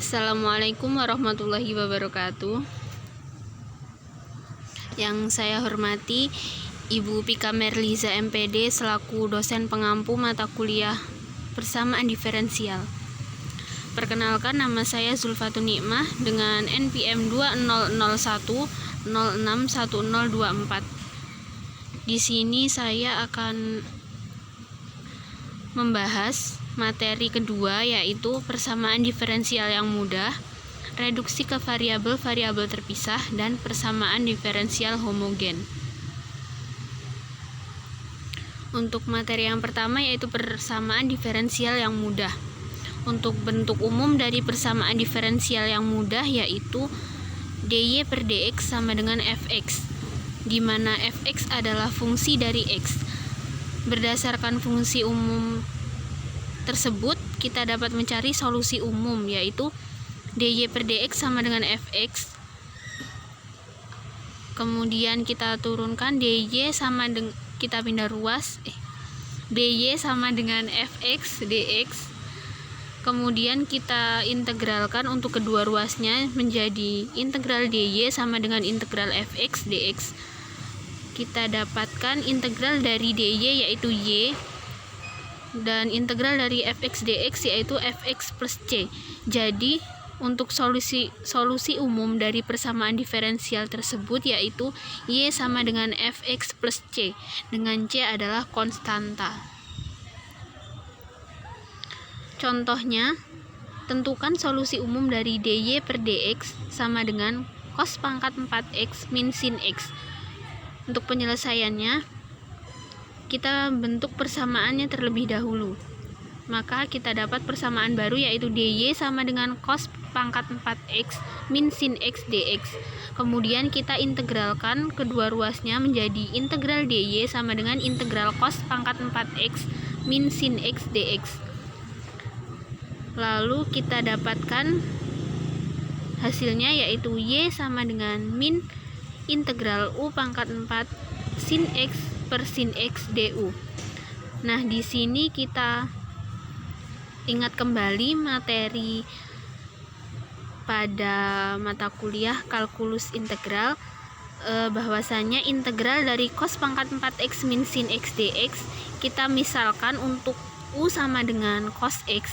Assalamualaikum warahmatullahi wabarakatuh. Yang saya hormati Ibu Pika Merliza MPD selaku dosen pengampu mata kuliah persamaan diferensial. Perkenalkan, nama saya Zulfatun Nikmah dengan NPM 2001061024. Di sini saya akan membahas materi kedua, yaitu persamaan diferensial yang mudah, reduksi ke variabel-variabel terpisah, dan persamaan diferensial homogen. Untuk materi yang pertama yaitu persamaan diferensial yang mudah. Untuk bentuk umum dari persamaan diferensial yang mudah yaitu dy per dx sama dengan fx, di mana fx adalah fungsi dari x. Berdasarkan fungsi umum tersebut, kita dapat mencari solusi umum, yaitu dy per dx sama dengan fx. Kemudian kita turunkan dy sama dengan, kita pindah ruas, dy sama dengan fx dx. Kemudian kita integralkan untuk kedua ruasnya menjadi integral dy sama dengan integral fx dx. Kita dapatkan integral dari dy yaitu y, dan integral dari fx dx yaitu fx plus c. Jadi untuk solusi umum dari persamaan diferensial tersebut yaitu y sama dengan fx plus c, dengan c adalah konstanta. Contohnya, tentukan solusi umum dari dy per dx sama dengan cos pangkat 4x min sin x. Untuk penyelesaiannya, kita bentuk persamaannya terlebih dahulu. Maka kita dapat persamaan baru yaitu dy sama dengan cos pangkat 4x min sin x dx. Kemudian kita integralkan kedua ruasnya menjadi integral dy sama dengan integral cos pangkat 4x min sin x dx. Lalu kita dapatkan hasilnya yaitu y sama dengan min integral u pangkat 4 sin x per sin x du. Nah, di sini kita ingat kembali materi pada mata kuliah kalkulus integral, bahwasanya integral dari cos pangkat 4x min sin x dx kita misalkan untuk u sama dengan cos x,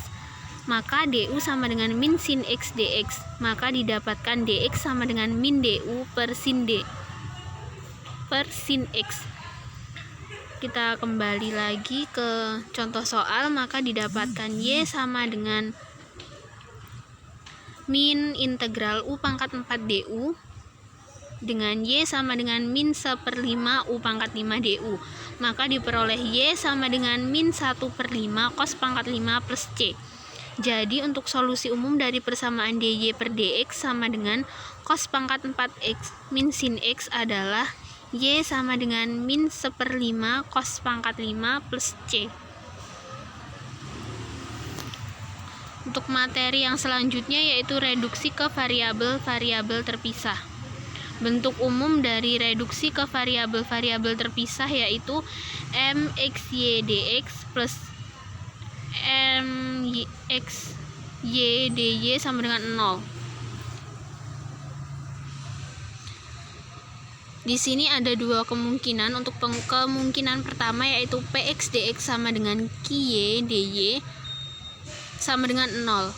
maka du sama dengan min sin x dx, maka didapatkan dx sama dengan min du per sin x. Kita kembali lagi ke contoh soal, maka didapatkan y sama dengan min integral u pangkat 4 du dengan y sama dengan min 1/5 u pangkat 5 du, maka diperoleh y sama dengan min 1/5 cos pangkat 5 plus c. Jadi untuk solusi umum dari persamaan dy per dx sama dengan cos pangkat 4x min sin x adalah y sama dengan min 1/5 cos pangkat 5 plus c. Untuk materi yang selanjutnya yaitu reduksi ke variabel-variabel terpisah. Bentuk umum dari reduksi ke variabel-variabel terpisah yaitu mxy dx plus mxy dy sama dengan 0. Di sini ada dua kemungkinan. Untuk kemungkinan pertama yaitu px dx sama dengan ky dy sama dengan 0.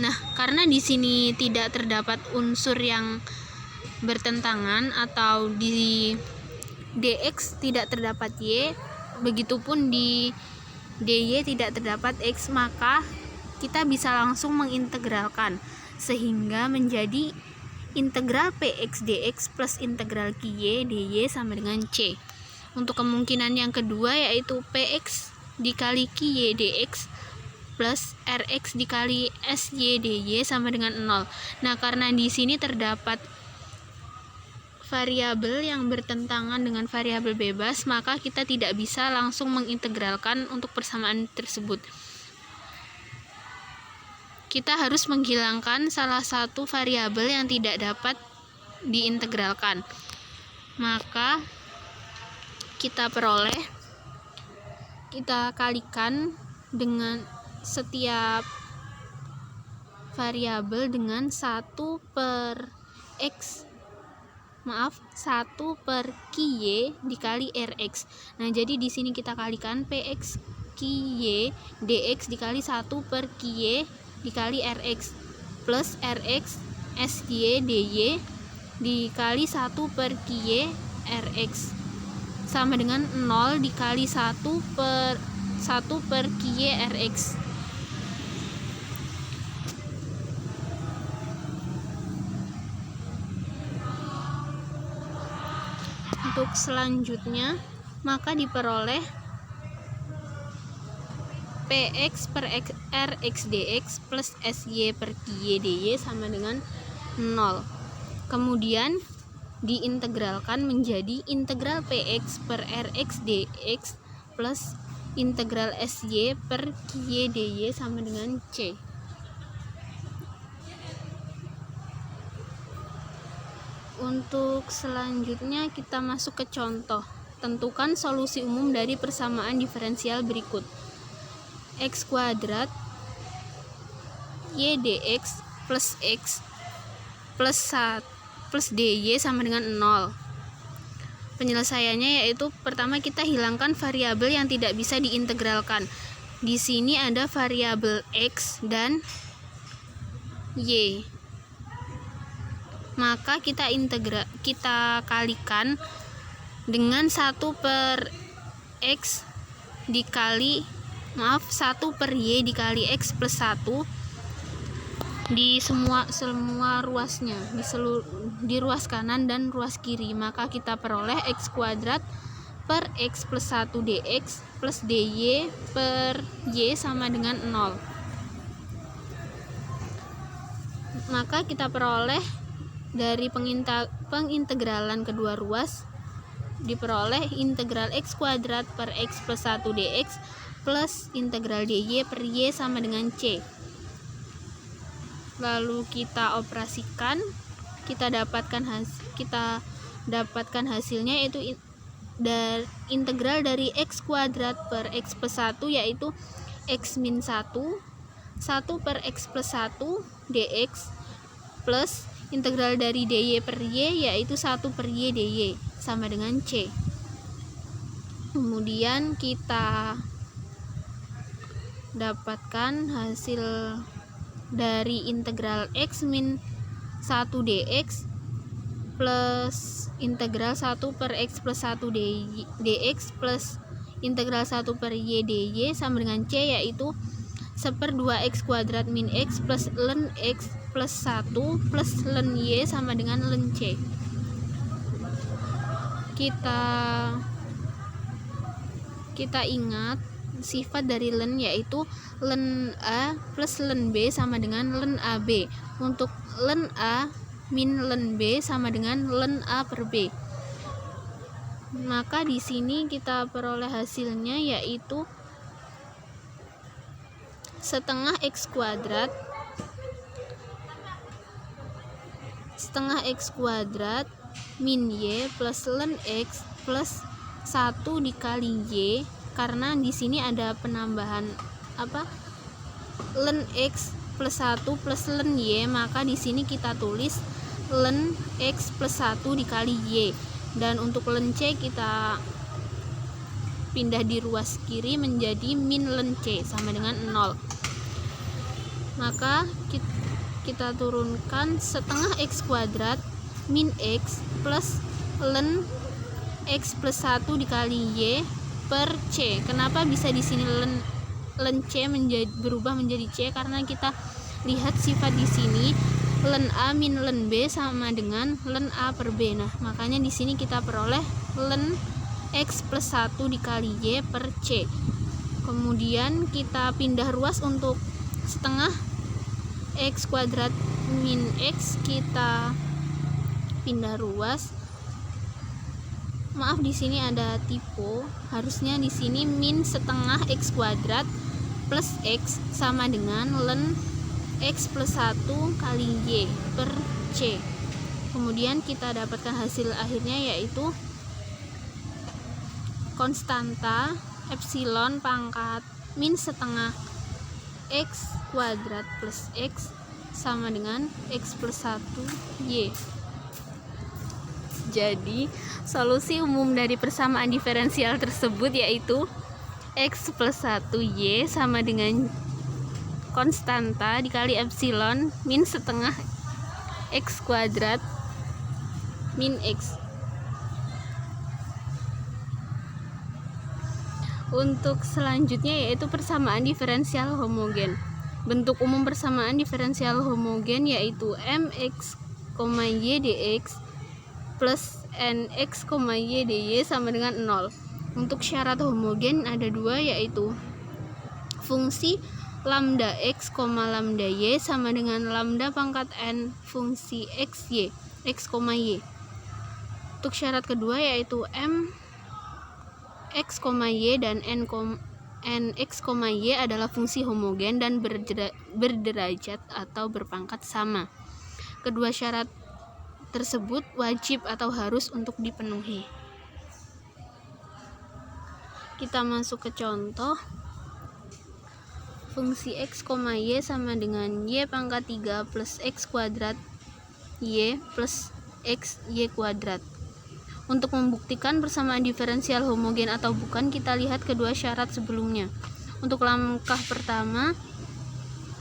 Nah, karena di sini tidak terdapat unsur yang bertentangan atau di dx tidak terdapat y, begitupun di dy tidak terdapat x, maka kita bisa langsung mengintegralkan sehingga menjadi integral px dx plus integral ky dy sama dengan c. Untuk kemungkinan yang kedua yaitu px dikali ky dx plus rx dikali sy dy sama dengan 0. Nah, karena di sini terdapat variabel yang bertentangan dengan variabel bebas, maka kita tidak bisa langsung mengintegralkan untuk persamaan tersebut. Kita harus menghilangkan salah satu variabel yang tidak dapat diintegralkan. Maka kita kalikan dengan setiap variabel dengan 1 per Ky dikali Rx. Nah, jadi di sini kita kalikan Px Ky dx dikali 1 per Ky dikali Rx plus Rx Sy dy dikali 1 per Ky Rx sama dengan 0 dikali 1 per Ky Rx. Untuk selanjutnya, maka diperoleh Px per Rx dx plus Sy per Ky dy sama dengan 0. Kemudian diintegralkan menjadi integral Px per Rx dx plus integral Sy per Ky dy sama dengan C. Untuk selanjutnya kita masuk ke contoh. Tentukan solusi umum dari persamaan diferensial berikut. X kuadrat y dx plus x plus dy sama dengan 0. Penyelesaiannya yaitu pertama kita hilangkan variabel yang tidak bisa diintegralkan. Di sini ada variabel x dan y. Maka kita kalikan dengan 1 per x dikali 1 per y dikali x plus 1 di semua ruasnya, di ruas kanan dan ruas kiri. Maka kita peroleh x kuadrat per x plus 1 dx plus dy per y sama dengan 0. Maka kita peroleh dari pengintegralan kedua ruas diperoleh integral x kuadrat per x plus 1 dx plus integral dy per y sama dengan C. Lalu kita operasikan, kita dapatkan hasilnya yaitu integral dari x kuadrat per x plus 1 yaitu x min 1 per x plus 1 dx plus integral dari dy per y yaitu 1 per y dy sama dengan C. Kemudian kita dapatkan hasil dari integral x min 1 dx plus integral 1 per x plus 1 dx plus integral 1 per y dy sama dengan C yaitu 1/2 x kuadrat min x plus ln x plus 1 plus ln y sama dengan ln C. Kita ingat sifat dari ln yaitu ln A plus ln B sama dengan ln AB. Untuk ln A min ln B sama dengan ln A per B. Maka di sini kita peroleh hasilnya yaitu setengah x kuadrat min y plus ln x plus 1 dikali y, karena di sini ada penambahan ln x plus 1 plus ln y, maka di sini kita tulis ln x plus 1 dikali y, dan untuk ln c kita pindah di ruas kiri menjadi min ln c sama dengan 0. Maka kita turunkan setengah x kuadrat min x plus ln x plus 1 dikali y per c. Kenapa bisa di sini ln c berubah menjadi c? Karena kita lihat sifat di sini ln a min ln b sama dengan ln a per b. Nah, makanya di sini kita peroleh ln x plus 1 dikali y per c. Kemudian kita pindah ruas untuk setengah x kuadrat min x, kita pindah ruas. Maaf, di sini ada typo. Harusnya di sini min setengah x kuadrat plus x sama dengan ln x plus 1 kali y per c. Kemudian kita dapatkan hasil akhirnya yaitu konstanta epsilon pangkat min setengah x kuadrat plus x sama dengan X plus 1 Y. Jadi solusi umum dari persamaan diferensial tersebut yaitu X plus 1 Y sama dengan konstanta dikali epsilon min setengah X kuadrat min X. Untuk selanjutnya yaitu persamaan diferensial homogen. Bentuk umum persamaan diferensial homogen yaitu mx, y dx plus nx, y dy sama dengan 0. Untuk syarat homogen ada dua yaitu fungsi lambda x, lambda y sama dengan lambda pangkat n fungsi x, y. Untuk syarat kedua yaitu m x, y dan nx, y adalah fungsi homogen dan berderajat atau berpangkat sama. Kedua syarat tersebut wajib atau harus untuk dipenuhi. Kita masuk ke contoh. Fungsi x, y sama dengan y pangkat 3 plus x kuadrat y plus x y kuadrat. Untuk membuktikan persamaan diferensial homogen atau bukan, kita lihat kedua syarat sebelumnya. Untuk langkah pertama,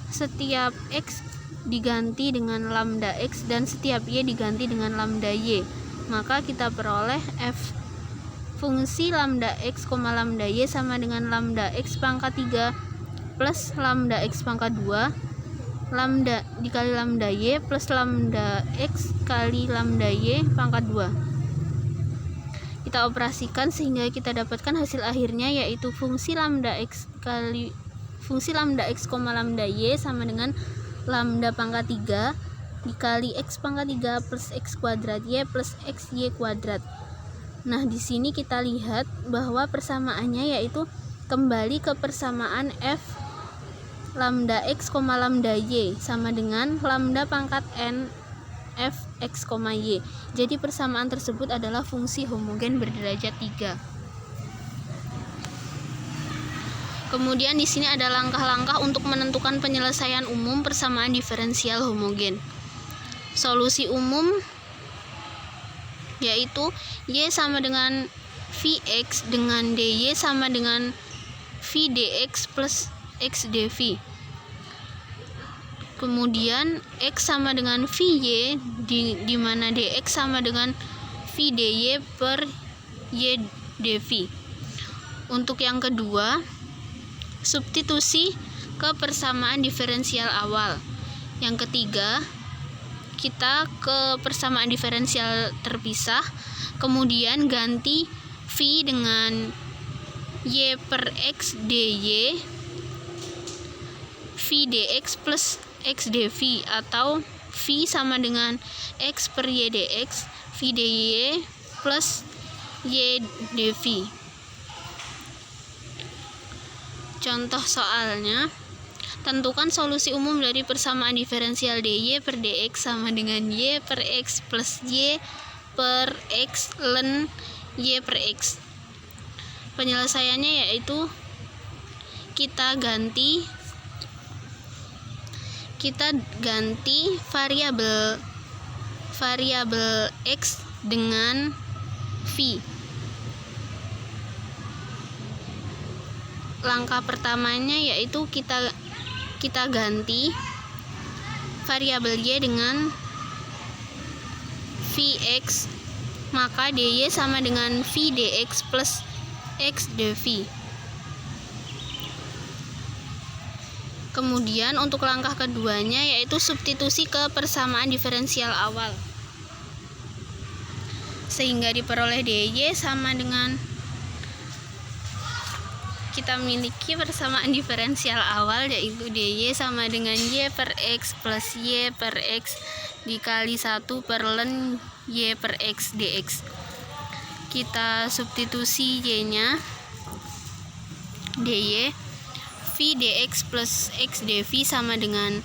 setiap x diganti dengan lambda x dan setiap y diganti dengan lambda y. Maka kita peroleh f fungsi lambda x, lambda y sama dengan lambda x pangkat 3 plus lambda x pangkat 2 lambda dikali lambda y plus lambda x kali lambda y pangkat 2. Kita operasikan sehingga kita dapatkan hasil akhirnya yaitu fungsi lambda x, lambda y sama dengan lambda pangkat 3 dikali x pangkat 3 plus x kuadrat y plus x y kuadrat. Nah, di sini kita lihat bahwa persamaannya yaitu kembali ke persamaan f lambda x, lambda y sama dengan lambda pangkat n f x, y. Jadi persamaan tersebut adalah fungsi homogen berderajat 3. Kemudian di sini ada langkah-langkah untuk menentukan penyelesaian umum persamaan diferensial homogen. Solusi umum yaitu y sama dengan Vx dengan dy sama dengan V dx plus x dv. Kemudian x sama dengan Vy di mana dx sama dengan V dy per y dv. Untuk yang kedua, substitusi ke persamaan diferensial awal. Yang ketiga, kita ke persamaan diferensial terpisah, kemudian ganti V dengan y per x dy V dx plus x dv atau V sama dengan x per y dx V dy plus y dv. Contoh soalnya, tentukan solusi umum dari persamaan diferensial dy per dx sama dengan y per x plus y per x ln y per x. Penyelesaiannya yaitu kita ganti variabel x dengan V. Langkah pertamanya yaitu kita ganti variabel y dengan Vx, maka dy sama dengan V dx plus x dv. Kemudian untuk langkah keduanya yaitu substitusi ke persamaan diferensial awal, sehingga diperoleh dy sama dengan, kita memiliki persamaan diferensial awal yaitu dy sama dengan y per x plus y per x dikali 1 per ln y per x dx. Kita substitusi y-nya dy V dx plus x dv sama dengan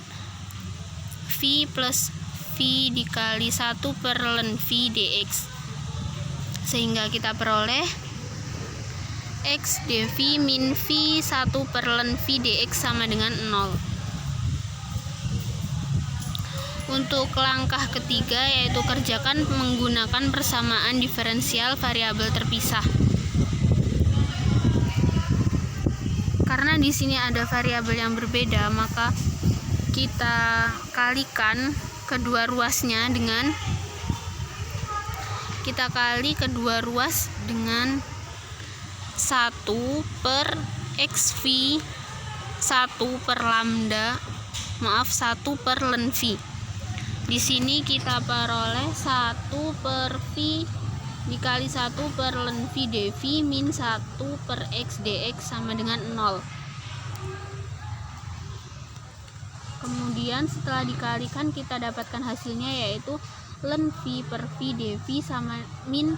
V plus V dikali 1 per ln V dx, sehingga kita peroleh x dv min V 1 per ln V dx sama dengan 0. Untuk langkah ketiga yaitu kerjakan menggunakan persamaan diferensial variabel terpisah. Karena di sini ada variabel yang berbeda, maka kita kalikan kedua ruasnya dengan 1 per xv 1 per lambda 1 per len v. Di sini kita peroleh 1 per v dikali 1 per len v dv min 1 per x dx sama dengan 0. Kemudian setelah dikalikan kita dapatkan hasilnya yaitu len v per v dv sama min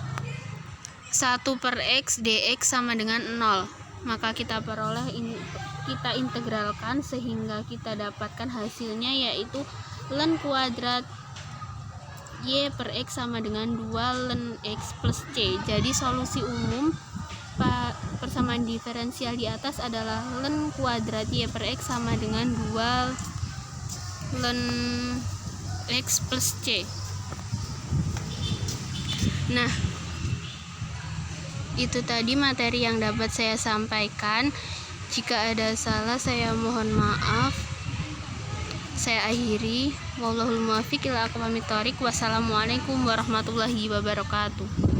1 per x dx sama dengan 0. Maka kita peroleh kita integralkan sehingga kita dapatkan hasilnya yaitu len kuadrat y per x sama dengan 2 len x plus c. Jadi solusi umum persamaan diferensial di atas adalah len kuadrat y per x sama dengan 2 len x plus c. Nah, itu tadi materi yang dapat saya sampaikan. Jika ada salah saya mohon maaf. Saya akhiri. Wallahul muwaffiq ila aqwamit thoriq. Wassalamualaikum warahmatullahi wabarakatuh.